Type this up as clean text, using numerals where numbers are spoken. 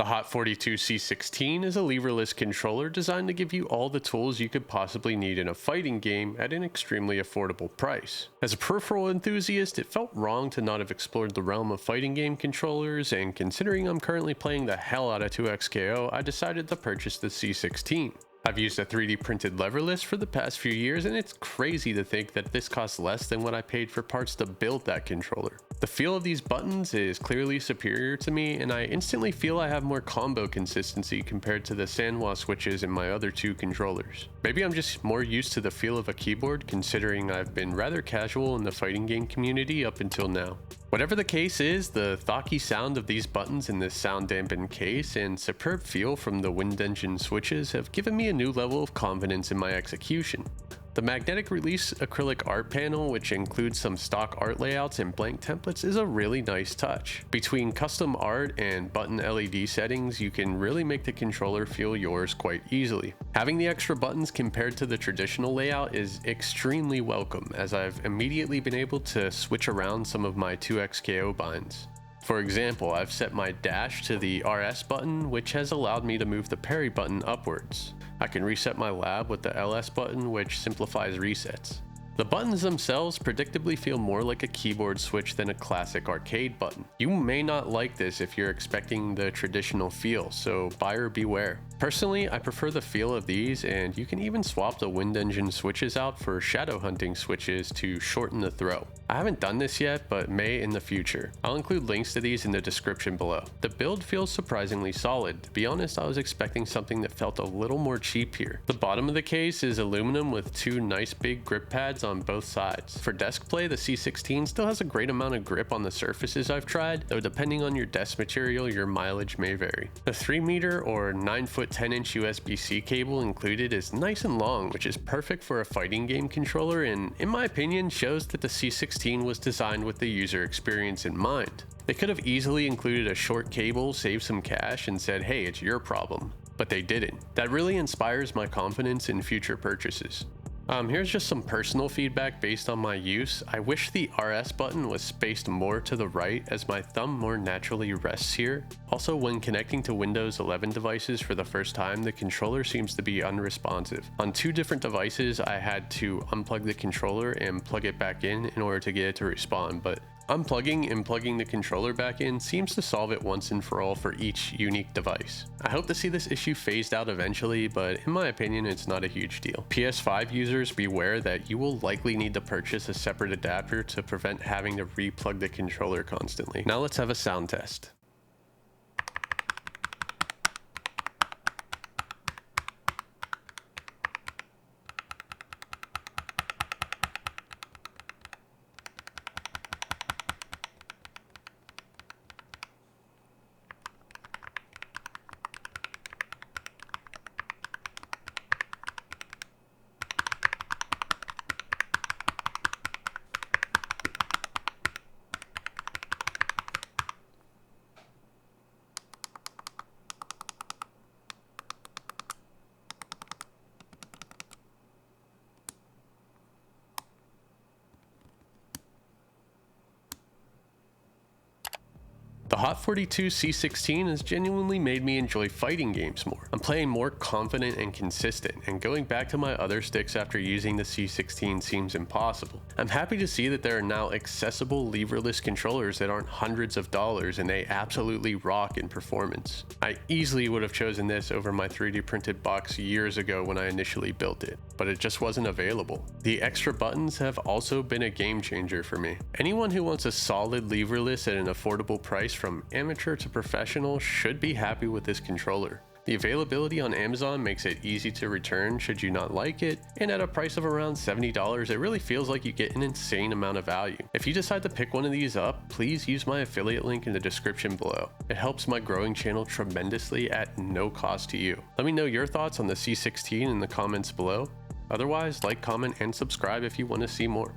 The Haute42 C16 is a leverless controller designed to give you all the tools you could possibly need in a fighting game at an extremely affordable price. As a peripheral enthusiast, it felt wrong to not have explored the realm of fighting game controllers, and considering I'm currently playing the hell out of 2XKO, I decided to purchase the C16. I've used a 3D printed leverless for the past few years, and it's crazy to think that this costs less than what I paid for parts to build that controller. The feel of these buttons is clearly superior to me, and I instantly feel I have more combo consistency compared to the Sanwa switches in my other two controllers. Maybe I'm just more used to the feel of a keyboard, considering I've been rather casual in the fighting game community up until now. Whatever the case is, the thocky sound of these buttons in this sound dampened case and superb feel from the wind engine switches have given me a new level of confidence in my execution. The magnetic release acrylic art panel, which includes some stock art layouts and blank templates, is a really nice touch. Between custom art and button LED settings, you can really make the controller feel yours quite easily. Having the extra buttons compared to the traditional layout is extremely welcome, as I've immediately been able to switch around some of my 2XKO binds. For example, I've set my dash to the RS button, which has allowed me to move the parry button upwards. I can reset my lab with the LS button, which simplifies resets. The buttons themselves predictably feel more like a keyboard switch than a classic arcade button. You may not like this if you're expecting the traditional feel, so buyer beware. Personally, I prefer the feel of these, and you can even swap the wind engine switches out for shadow hunting switches to shorten the throw. I haven't done this yet, but may in the future. I'll include links to these in the description below. The build feels surprisingly solid. To be honest, I was expecting something that felt a little more cheap here. The bottom of the case is aluminum with two nice big grip pads on both sides. For desk play, the C16 still has a great amount of grip on the surfaces I've tried, though depending on your desk material, your mileage may vary. The 3 meter or 9 foot 10-inch USB-C cable included is nice and long, which is perfect for a fighting game controller, and in my opinion shows that the C16 was designed with the user experience in mind. They could have easily included a short cable, saved some cash, and said, hey, it's your problem. But they didn't. That really inspires my confidence in future purchases. Here's just some personal feedback based on my use. I wish the RS button was spaced more to the right, as my thumb more naturally rests here. Also, when connecting to Windows 11 devices for the first time, the controller seems to be unresponsive. On 2 different devices, I had to unplug the controller and plug it back in order to get it to respond, but unplugging and plugging the controller back in seems to solve it once and for all for each unique device. I hope to see this issue phased out eventually, but in my opinion, it's not a huge deal. PS5 users, beware that you will likely need to purchase a separate adapter to prevent having to re-plug the controller constantly. Now let's have a sound test. The Haute42 C16 has genuinely made me enjoy fighting games more. I'm playing more confident and consistent, and going back to my other sticks after using the C16 seems impossible. I'm happy to see that there are now accessible leverless controllers that aren't hundreds of dollars, and they absolutely rock in performance. I easily would have chosen this over my 3D printed box years ago when I initially built it, but it just wasn't available. The extra buttons have also been a game changer for me. Anyone who wants a solid leverless at an affordable price from amateur to professional should be happy with this controller. The availability on Amazon makes it easy to return should you not like it, and at a price of around $70, it really feels like you get an insane amount of value. If you decide to pick one of these up, please use my affiliate link in the description below. It helps my growing channel tremendously at no cost to you. Let me know your thoughts on the C16 in the comments below. Otherwise, like, comment, and subscribe if you want to see more.